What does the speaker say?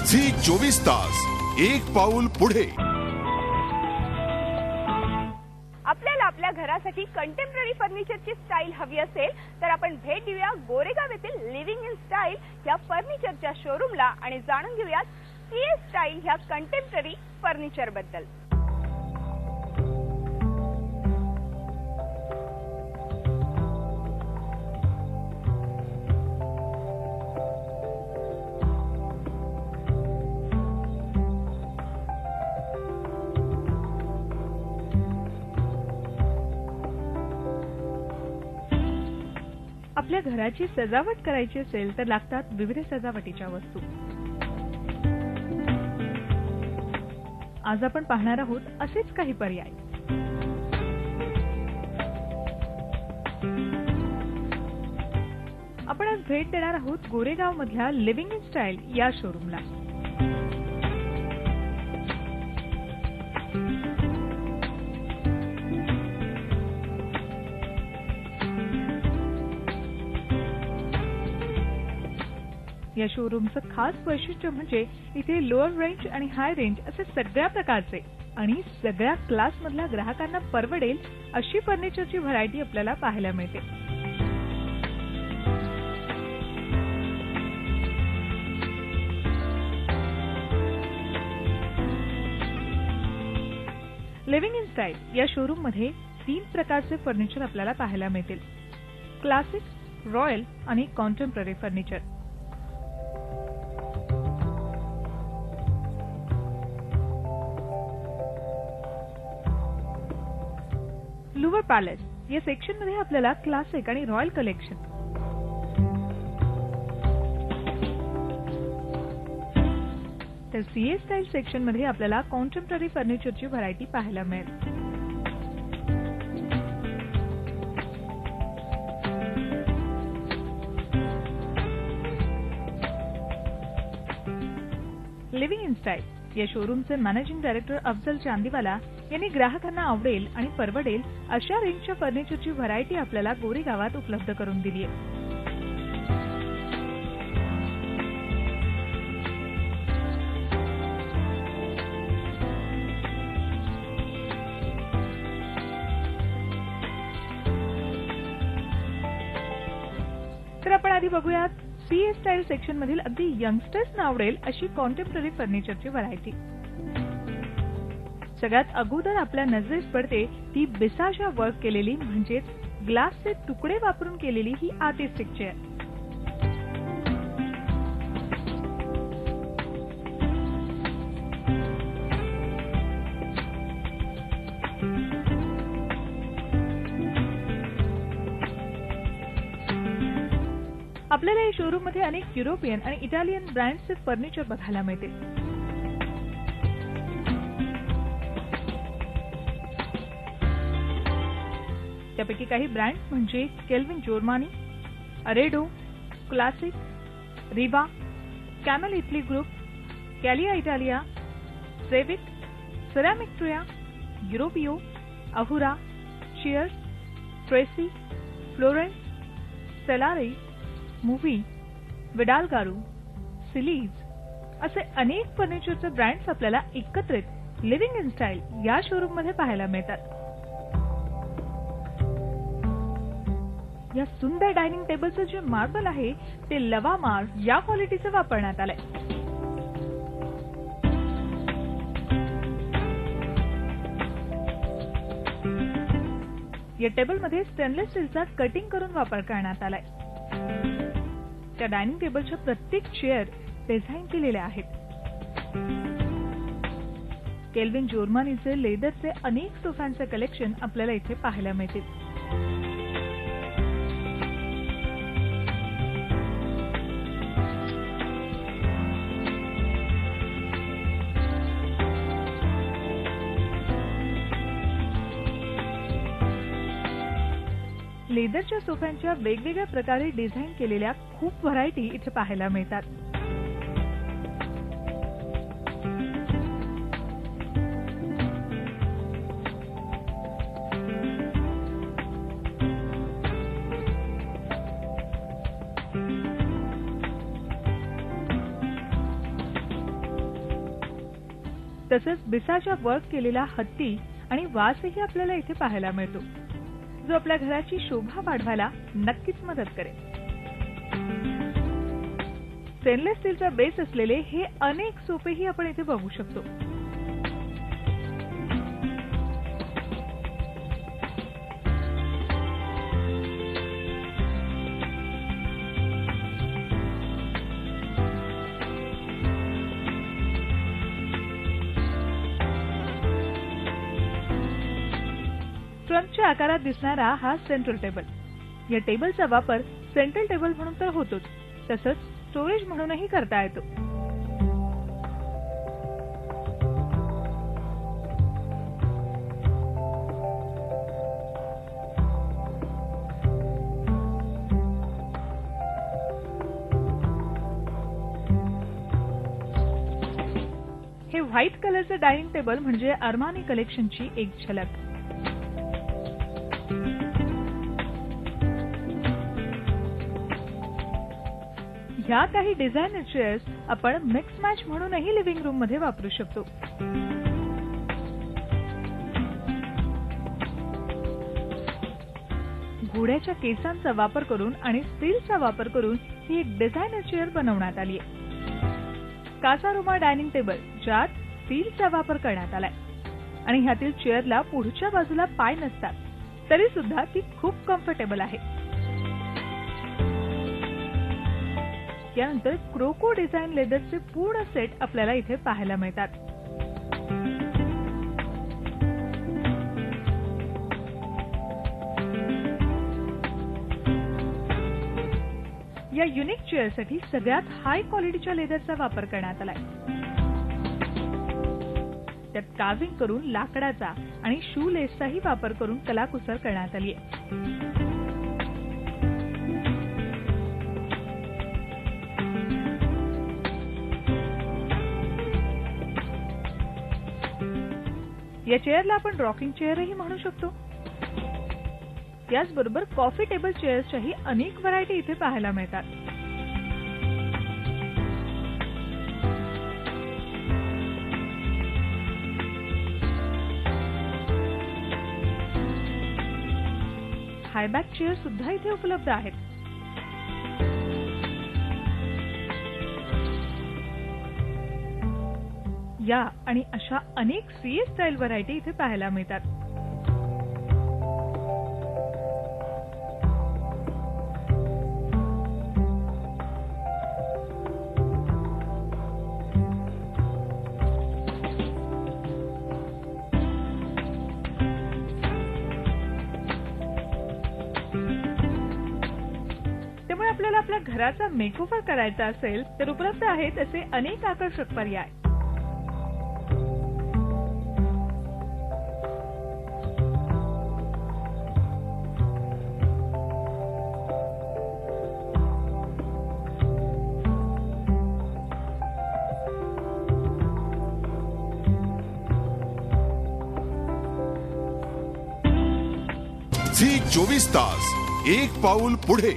Zee 24 तास, एक पाऊल पुढे. आपल्याला आपल्या घरासाठी कंटेम्पररी फर्निचरची स्टाईल हवी असेल तर आपण भेट देऊया गोरेगाव येथील लिव्हिंग इन स्टाईल या फर्निचरच्या शोरूमला आणि जाणून घेऊया सीए स्टाईल ह्या कंटेम्पररी फर्निचर बद्दल. आपल्या घराची सजावट करायची असेल तर लागतात विविध सजावटीच्या वस्तू. आज आपण पाहणार आहोत असेच काही पर्याय. आपण आज भेट देणार आहोत गोरेगाव मधल्या लिव्हिंग इन स्टाईल या शोरूमला. या शोरूमचं खास वैशिष्ट्य म्हणजे इथे लोअर रेंज आणि हाय रेंज असे सगळ्या प्रकारचे आणि सगळ्या क्लास मधल्या ग्राहकांना परवडेल अशी फर्निचरची व्हरायटी आपल्याला पाहायला मिळते. लिव्हिंग इन स्टाईल या शोरूम मध्ये 3 प्रकारचे फर्निचर आपल्याला पाहायला मिळतील. क्लासिक, रॉयल आणि कॉन्टेम्पररी फर्निचर. लुवर पॅलेस या सेक्शन मध्ये आपल्याला क्लासिक आणि रॉयल कलेक्शन, तर सीए स्टाईल सेक्शन मध्ये आपल्याला कॉन्टेम्पररी फर्निचरची व्हरायटी पाहायला मिळेल. लिव्हिंग इन स्टाईल या शोरूमचे मॅनेजिंग डायरेक्टर अफजल चांदीवाला यांनी ग्राहकांना आवडेल आणि परवडेल अशा रेंजच्या फर्निचरची व्हरायटी आपल्याला गोरेगावात उपलब्ध करून दिली आहे. तर आपण आधी बघूयात सीए स्टाईल सेक्शन मधील अगदी यंगस्टर्सना आवडेल अशी कॉन्टेम्पररी फर्निचरची व्हरायटी. सगळ्यात अगोदर आपल्या नजरेस पडते ती बिसाशा वर्क केलेली म्हणजेच ग्लासचे तुकडे वापरून केलेली ही आर्टिस्टिक चेअर. आपल्याला या शोरूम मध्ये अनेक युरोपियन आणि इटालियन ब्रँड्सचे फर्निचर बघायला मिळतील. त्यापैकी काही ब्रँड्स म्हणजे केल्विन जोर्मानी, अरेडो, classic, Riva, camel Italy group, Calia Italia, सेविक, सेरामिक ट्रिया, युरोपियो, अहुरा, शियर्स, ट्रेसी, फ्लोरेन्स, सेलारी, मूव्ही, विडालगारू, सिलीज असे अनेक फर्निचरचे ब्रँड्स आपल्याला एकत्रित लिव्हिंग इन स्टाईल या शोरूम मध्ये पाहायला मिळतात. या सुंदर डायनिंग टेबलचं जे मार्बल आहे ते लवा मार्ब या क्वालिटीचं वापरण्यात आलंय. या टेबलमध्ये स्टेनलेस स्टीलचा कटिंग करून वापर करण्यात आलाय. त्या डायनिंग टेबलच्या प्रत्येक चेअर डिझाईन केलेल्या आहेत. केल्विन जोर्मानीचे लेदरचे अनेक सोफ्यांचे कलेक्शन आपल्याला इथे पाहायला मिळतील. लेदरच्या सोफ्यांच्या वेगवेगळ्या प्रकारे डिझाईन केलेल्या खूप व्हरायटी इथे पाहायला मिळतात. तसंच बिसाच्या वर्क केलेला हत्ती आणि वासही आपल्याला इथे पाहायला मिळतो, जो आपल्या घराची शोभा वाढवायला नक्कीच मदत करेल. स्टेनलेस स्टीलचा बेस असलेले हे अनेक सोफेही आपण इथे बघू शकतो. ट्रंकच्या आकारात दिसणारा हा सेंट्रल टेबल. या टेबलचा वापर सेंट्रल टेबल म्हणून तर होतोच, तसंच स्टोरेज म्हणूनही करता येतो. हे व्हाईट कलरचं डायनिंग टेबल म्हणजे अरमानी कलेक्शनची एक झलक. ह्या काही डिझायनर चेअर्स आपण मिक्स मॅच म्हणूनही लिव्हिंग रूम मध्ये वापरू शकतो. घोड्याच्या केसांचा वापर करून आणि स्टीलचा वापर करून ही एक डिझायनर चेअर बनवण्यात आली आहे. कासारोमा डायनिंग टेबल, ज्यात स्टीलचा वापर करण्यात आलाय आणि ह्यातील चेअरला पुढच्या बाजूला पाय नसतात, तरी सुद्धा ती खूप कम्फर्टेबल आहे. यानंतर क्रोको डिझाइन लेदरचे पूर्ण सेट आपल्याला इथे पाहायला मिळतात. या युनिक चेअरसाठी सगळ्यात हाय क्वालिटीच्या लेदरचा वापर करण्यात आलाय. त्यात कार्विंग करून लाकडाचा आणि शू लेसचाही वापर करून कलाकुसर करण्यात आली आहे. या चेअरला आपण रॉकिंग चेअरही म्हणू शकतो. याचबरोबर कॉफी टेबल चेअर्सच्याही अनेक व्हरायटी इथे पाहायला मिळतात. हायबॅक चेअर सुद्धा इथे उपलब्ध आहेत. या आणि अशा अनेक सीए स्टाईल व्हरायटी इथे पाहायला मिळतात. त्यामुळे आपल्याला आपल्या घराचा मेकओव्हर करायचा असेल तर उपलब्ध आहेत असे अनेक आकर्षक पर्याय. झी 24 तास एक पाऊल पुढे.